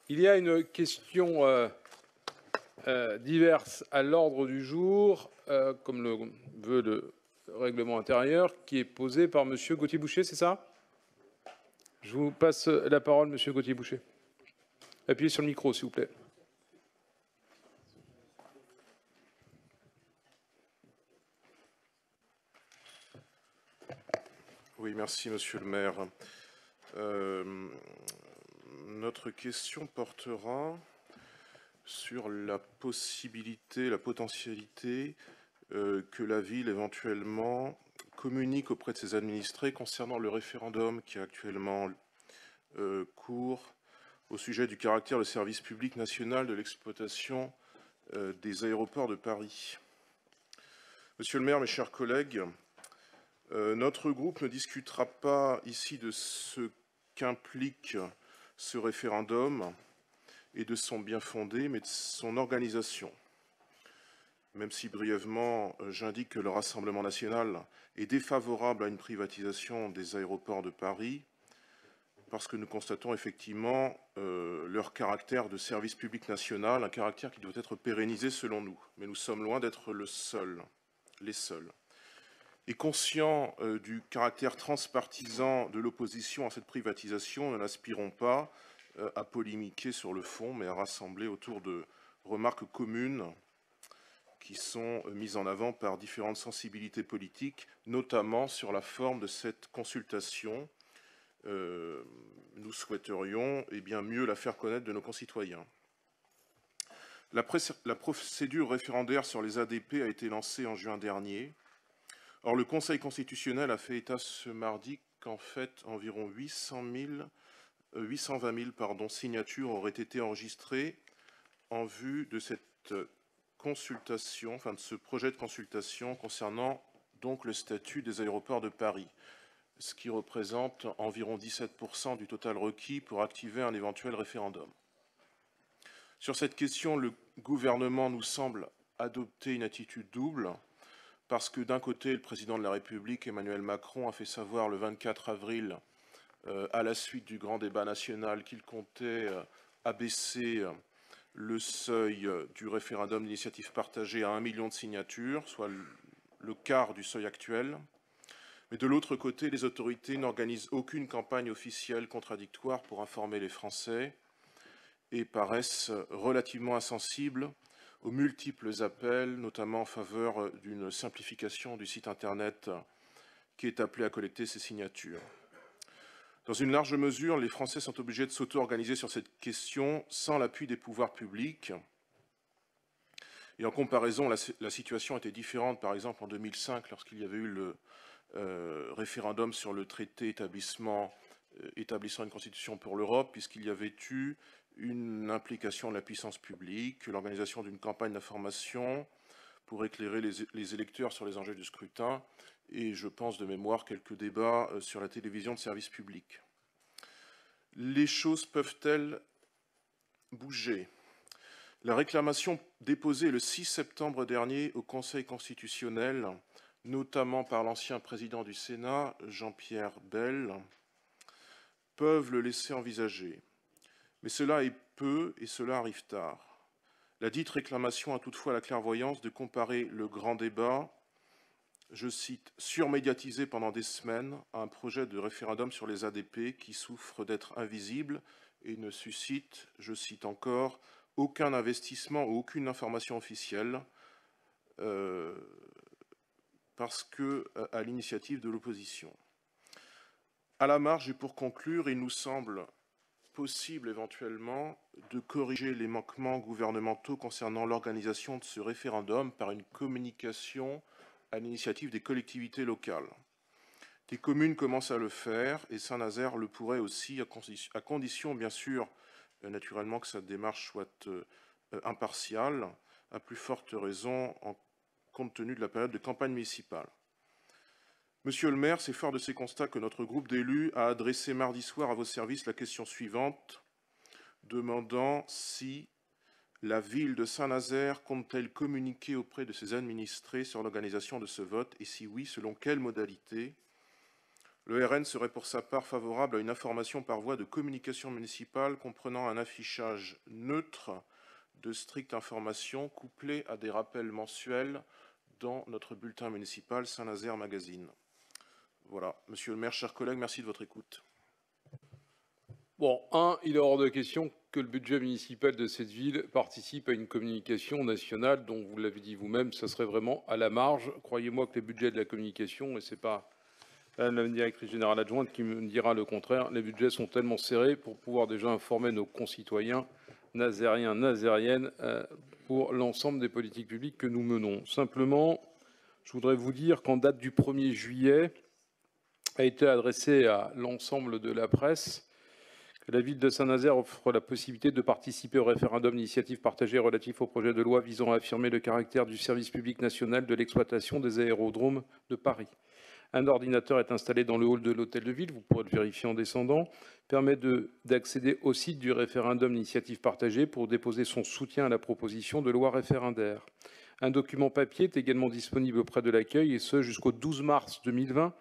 Il y a une question diverse à l'ordre du jour, comme le veut le règlement intérieur, qui est posée par Monsieur Gauthier-Boucher, c'est ça? Je vous passe la parole, Monsieur Gauthier-Boucher. Appuyez sur le micro, s'il vous plaît. Oui, merci, Monsieur le maire. Notre question portera sur la possibilité, la potentialité que la ville éventuellement communique auprès de ses administrés concernant le référendum qui est actuellement cours au sujet du caractère de service public national de l'exploitation des aéroports de Paris. Monsieur le maire, mes chers collègues, notre groupe ne discutera pas ici de ce qu'implique ce référendum et de son bien-fondé, mais de son organisation. Même si brièvement, j'indique que le Rassemblement national est défavorable à une privatisation des aéroports de Paris, parce que nous constatons effectivement leur caractère de service public national, un caractère qui doit être pérennisé selon nous. Mais nous sommes loin d'être les seuls. Et conscient du caractère transpartisan de l'opposition à cette privatisation, nous n'aspirons pas à polémiquer sur le fond, mais à rassembler autour de remarques communes qui sont mises en avant par différentes sensibilités politiques, notamment sur la forme de cette consultation. Nous souhaiterions mieux la faire connaître de nos concitoyens. La procédure référendaire sur les ADP a été lancée en juin dernier. Or, le Conseil constitutionnel a fait état ce mardi qu'en fait, environ 820 000 signatures auraient été enregistrées en vue de cette consultation, enfin de ce projet de consultation concernant donc le statut des aéroports de Paris, ce qui représente environ 17% du total requis pour activer un éventuel référendum. Sur cette question, le gouvernement nous semble adopter une attitude double, parce que d'un côté, le président de la République, Emmanuel Macron, a fait savoir le 24 avril, à la suite du grand débat national, qu'il comptait abaisser le seuil du référendum d'initiative partagée à 1 million de signatures, soit le quart du seuil actuel. Mais de l'autre côté, les autorités n'organisent aucune campagne officielle contradictoire pour informer les Français et paraissent relativement insensibles aux multiples appels, notamment en faveur d'une simplification du site Internet qui est appelé à collecter ces signatures. Dans une large mesure, les Français sont obligés de s'auto-organiser sur cette question sans l'appui des pouvoirs publics. Et en comparaison, la situation était différente, par exemple, en 2005, lorsqu'il y avait eu le référendum sur le traité établissant une constitution pour l'Europe, puisqu'il y avait eu une implication de la puissance publique, l'organisation d'une campagne d'information pour éclairer les électeurs sur les enjeux du scrutin, et je pense de mémoire quelques débats sur la télévision de service public. Les choses peuvent-elles bouger ? La réclamation déposée le 6 septembre dernier au Conseil constitutionnel, notamment par l'ancien président du Sénat, Jean-Pierre Bel, peuvent le laisser envisager. Mais cela est peu et cela arrive tard. La dite réclamation a toutefois la clairvoyance de comparer le grand débat, je cite, surmédiatisé pendant des semaines, à un projet de référendum sur les ADP qui souffre d'être invisible et ne suscite, je cite encore, aucun investissement ou aucune information officielle, parce que à l'initiative de l'opposition. À la marge et pour conclure, il nous semble possible éventuellement de corriger les manquements gouvernementaux concernant l'organisation de ce référendum par une communication à l'initiative des collectivités locales. Des communes commencent à le faire et Saint-Nazaire le pourrait aussi, à condition bien sûr, naturellement, que sa démarche soit impartiale, à plus forte raison compte tenu de la période de campagne municipale. Monsieur le maire, c'est fort de ces constats que notre groupe d'élus a adressé mardi soir à vos services la question suivante, demandant si la ville de Saint-Nazaire compte-t-elle communiquer auprès de ses administrés sur l'organisation de ce vote et si oui, selon quelles modalités. Le RN serait pour sa part favorable à une information par voie de communication municipale comprenant un affichage neutre de stricte information couplé à des rappels mensuels dans notre bulletin municipal Saint-Nazaire Magazine. Voilà. Monsieur le maire, chers collègues, merci de votre écoute. Bon, il est hors de question que le budget municipal de cette ville participe à une communication nationale dont, vous l'avez dit vous-même, ça serait vraiment à la marge. Croyez-moi que les budgets de la communication, et c'est pas la directrice générale adjointe qui me dira le contraire, les budgets sont tellement serrés pour pouvoir déjà informer nos concitoyens nazériens, nazériennes, pour l'ensemble des politiques publiques que nous menons. Simplement, je voudrais vous dire qu'en date du 1er juillet, a été adressé à l'ensemble de la presse que la ville de Saint-Nazaire offre la possibilité de participer au référendum d'initiative partagée relatif au projet de loi visant à affirmer le caractère du service public national de l'exploitation des aérodromes de Paris. Un ordinateur est installé dans le hall de l'hôtel de ville, vous pourrez le vérifier en descendant, permet d'accéder au site du référendum d'initiative partagée pour déposer son soutien à la proposition de loi référendaire. Un document papier est également disponible auprès de l'accueil, et ce jusqu'au 12 mars 2020,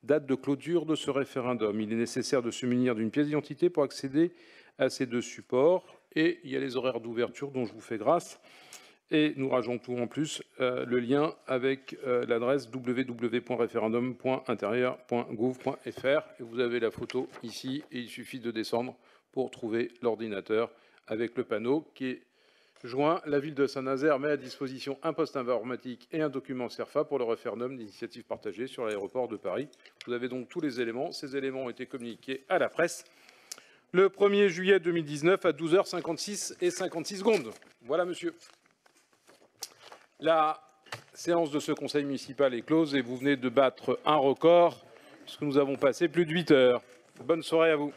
date de clôture de ce référendum. Il est nécessaire de se munir d'une pièce d'identité pour accéder à ces deux supports, et il y a les horaires d'ouverture dont je vous fais grâce. Et nous rajoutons en plus le lien avec l'adresse www.referendum.intérieur.gouv.fr. Et vous avez la photo ici, et il suffit de descendre pour trouver l'ordinateur avec le panneau qui est joint. La ville de Saint-Nazaire met à disposition un poste informatique et un document CERFA pour le référendum d'initiative partagée sur l'aéroport de Paris. Vous avez donc tous les éléments. Ces éléments ont été communiqués à la presse le 1er juillet 2019 à 12h56 et 56 secondes. Voilà, monsieur. La séance de ce conseil municipal est close et vous venez de battre un record puisque nous avons passé plus de 8 heures. Bonne soirée à vous.